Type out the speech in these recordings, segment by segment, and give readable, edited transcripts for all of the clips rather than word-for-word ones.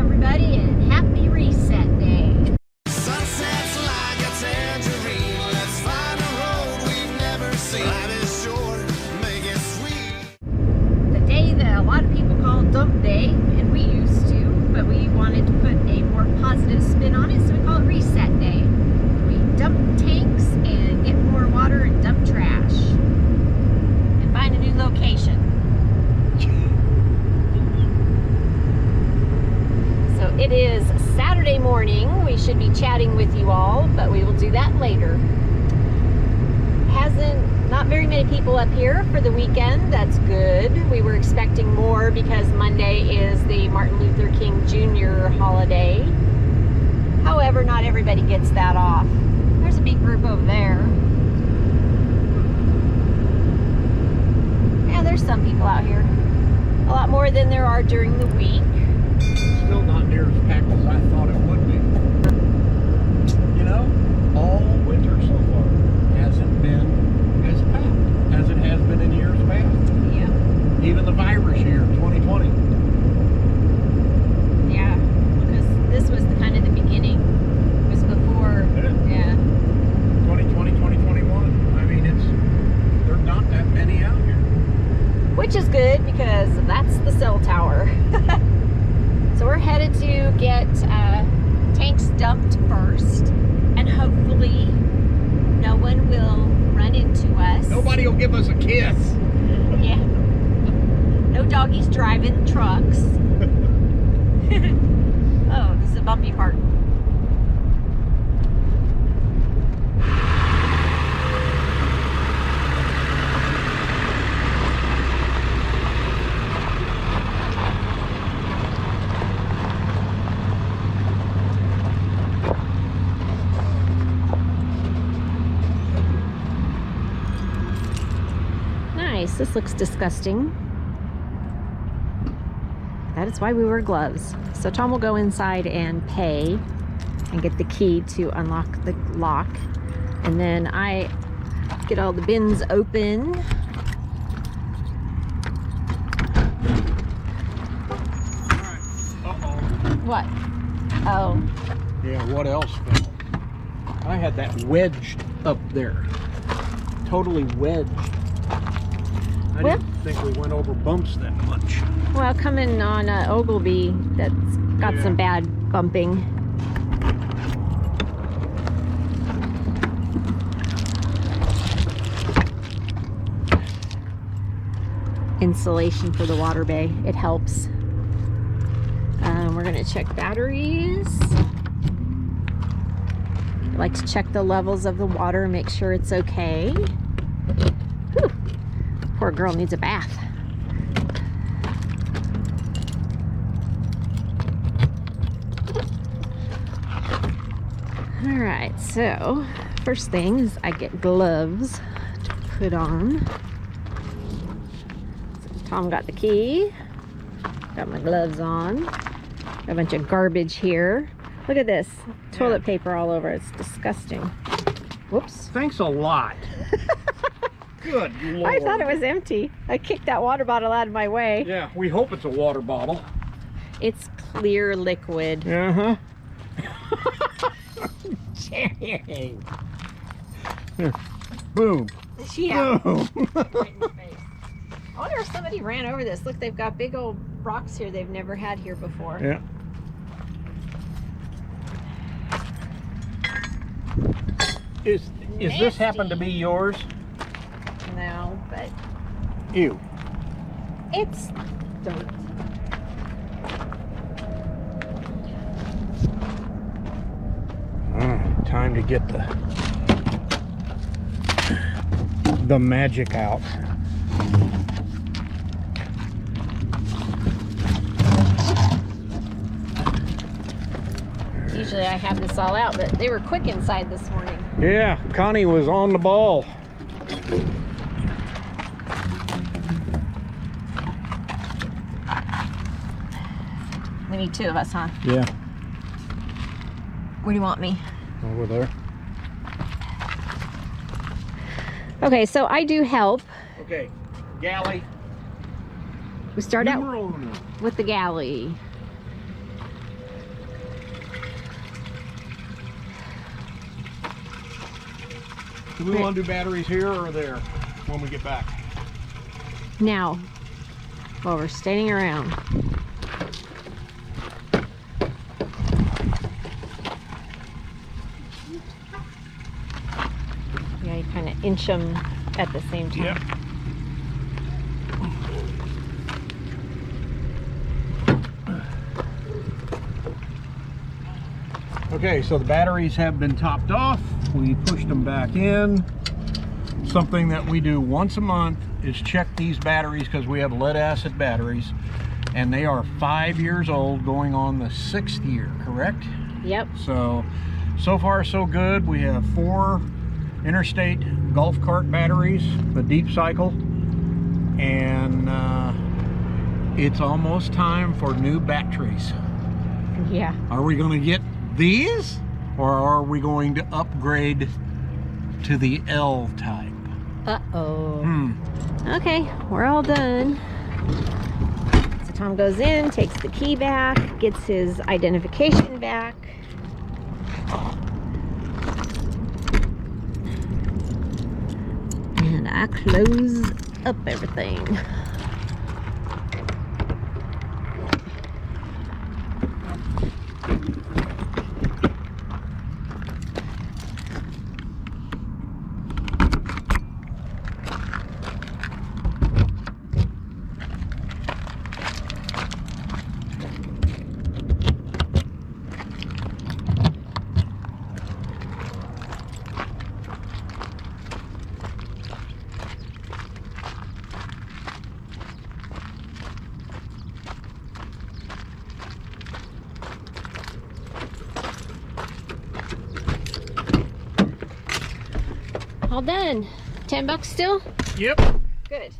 everybody, and happy reset day. Sunsets like a tangerine. Let's find a road we've never seen. Life is short, make it sweet. The day that a lot of people call dump day, and we used to, but we wanted to put a more positive spin on it, so we call it reset day. We dump tanks and get more water and dump trash. And find a new location. So it is Saturday morning. We should be chatting with you all, but we will do that later. Not very many people up here for the weekend. That's good. We were expecting more because Monday is the Martin Luther King Jr. holiday. However, not everybody gets that off. There's a big group over there. Yeah, there's some people out here. A lot more than there are during the week. Still not near as packed as I thought it would be. You know, all winter so far hasn't been as packed as it has been in years past. Yeah. Even the virus year, 2020. Yeah, because this was the kind of the beginning. It was before, yeah. 2020, 2021. I mean, there's not that many out here. Which is good because that's the cell tower. So we're headed to get tanks dumped first, and hopefully no one will run into us. Nobody will give us a kiss. Yeah. No doggies driving trucks. Oh, this is a bumpy part. Nice. This looks disgusting. That is why we wear gloves. So Tom will go inside and pay and get the key to unlock the lock. And then I get all the bins open. Uh-oh. What? Oh. Yeah, what else fell? I had that wedged up there. Totally wedged. I didn't think we went over bumps that much. Well, coming on Ogilvy, that's got some bad bumping. Insulation for the water bay, it helps. We're gonna check batteries. I like to check the levels of the water, make sure it's okay. Whew. Poor girl needs a bath. All right, so first thing is I get gloves to put on. So Tom got the key, got my gloves on. Got a bunch of garbage here. Look at this, toilet paper all over. It's disgusting. Whoops. Thanks a lot. Good Lord. I thought it was empty. I kicked that water bottle out of my way. Yeah, we hope it's a water bottle. It's clear liquid. Uh-huh. Boom. Yeah. Boom. Right in the face. I wonder if somebody ran over this. Look, they've got big old rocks here they've never had here before. Yeah. Is this happen to be yours? No, but Ew. it's dirt. Time to get the magic out. Usually I have this all out, but they were quick inside this morning. Yeah, Connie was on the ball. We need two of us, huh? Yeah. Where do you want me? Over there. Okay, so I do help. Okay, galley. We start out Numero uno. with the galley. Do we want to do batteries here or there when we get back? Now, while we're standing around. Yeah, you kind of inch them at the same time. Yep. Okay, so the batteries have been topped off. We pushed them back in. Something that we do once a month is check these batteries because we have lead acid batteries and they are 5 years old going on the 6th year, correct? Yep. So far so good. We have 4 interstate golf cart batteries, the deep cycle, and it's almost time for new batteries. Yeah. Are we going to get these or are we going to upgrade to the L type? Uh-oh. Okay, we're all done. So Tom goes in, takes the key back, gets his identification back. And I close up everything. All done. $10 still? Yep. Good.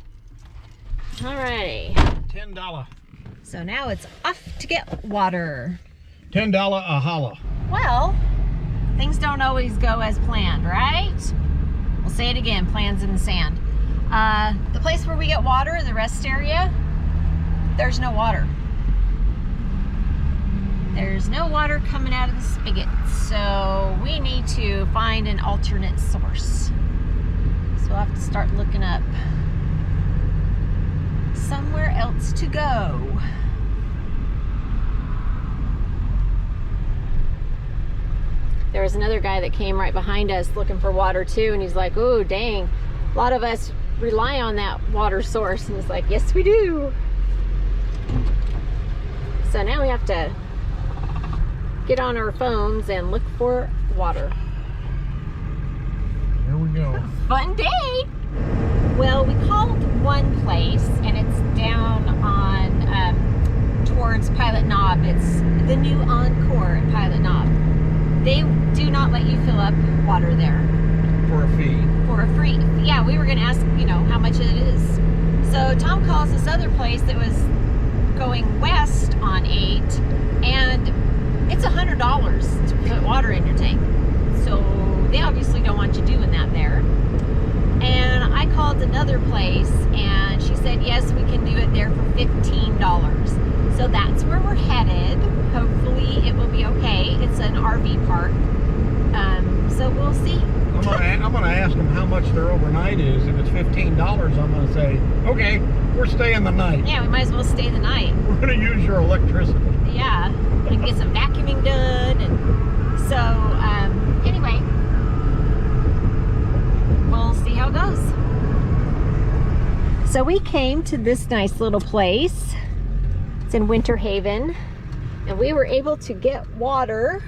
Alrighty. $10. So now it's off to get water. $10 a holla. Well, things don't always go as planned, right? We'll say it again, plans in the sand. The place where we get water, the rest area, there's no water. There's no water coming out of the spigot, so we need to find an alternate source. So we'll have to start looking up somewhere else to go. There was another guy that came right behind us looking for water too, and he's like, oh dang, a lot of us rely on that water source. And it's like, yes we do. So now we have to get on our phones and look for water. Here we go. Fun day. Well, we called one place and it's down on towards Pilot Knob. It's the new Encore at Pilot Knob. They do not let you fill up water there. For a fee. For a free. Yeah, we were gonna ask, you know, how much it is. So Tom calls this other place that was going west on 8 and it's $100 to put water in your tank. So they obviously don't want you doing that there. And I called another place and she said, yes, we can do it there for $15. So that's where we're headed. Hopefully it will be okay. It's an RV park. So we'll see. I'm gonna ask them how much their overnight is. If it's $15, I'm gonna say, okay, we're staying the night. Yeah, we might as well stay the night. We're gonna use your electricity. Yeah, we can get some vacuuming done. And so, anyway, we'll see how it goes. So we came to this nice little place. It's in Winter Haven. And we were able to get water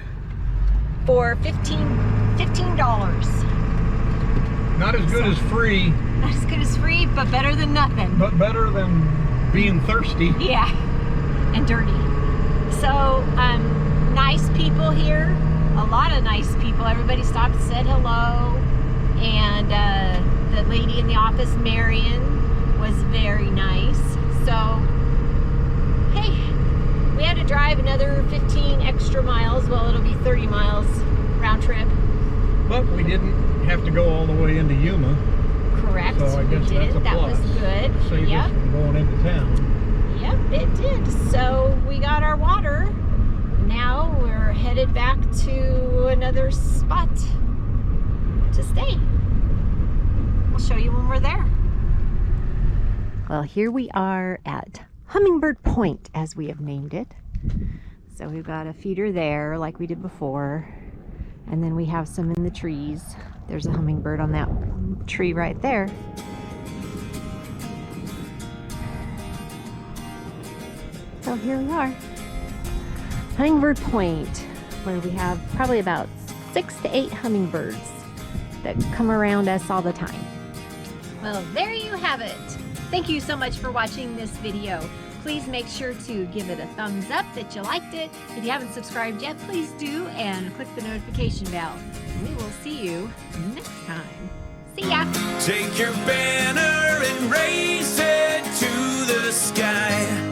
for $15. Not as good as free, Not as good as free, but better than nothing. but better than being thirsty. Yeah, and dirty. So, nice people here. A lot of nice people. Everybody stopped and said hello. And the lady in the office, Marion, was very nice. So, hey, we had to drive another 15 extra miles. Well, it'll be 30 miles round trip. But we didn't have to go all the way into Yuma. Correct. So I guess we that's did. a That plus. was good. Saved Yep. us from going into town. Yep, it did. So we got our water. Now we're headed back to another spot to stay. show you when we're there. Well, here we are at Hummingbird Point, as we have named it. So we've got a feeder there like we did before, and then we have some in the trees. There's a hummingbird on that tree right there. So here we are, Hummingbird Point, where we have probably about 6 to 8 hummingbirds that come around us all the time. Well, there you have it. Thank you so much for watching this video. Please make sure to give it a thumbs up that you liked it. If you haven't subscribed yet, please do, and click the notification bell. We will see you next time. See ya! Take your banner and raise it to the sky.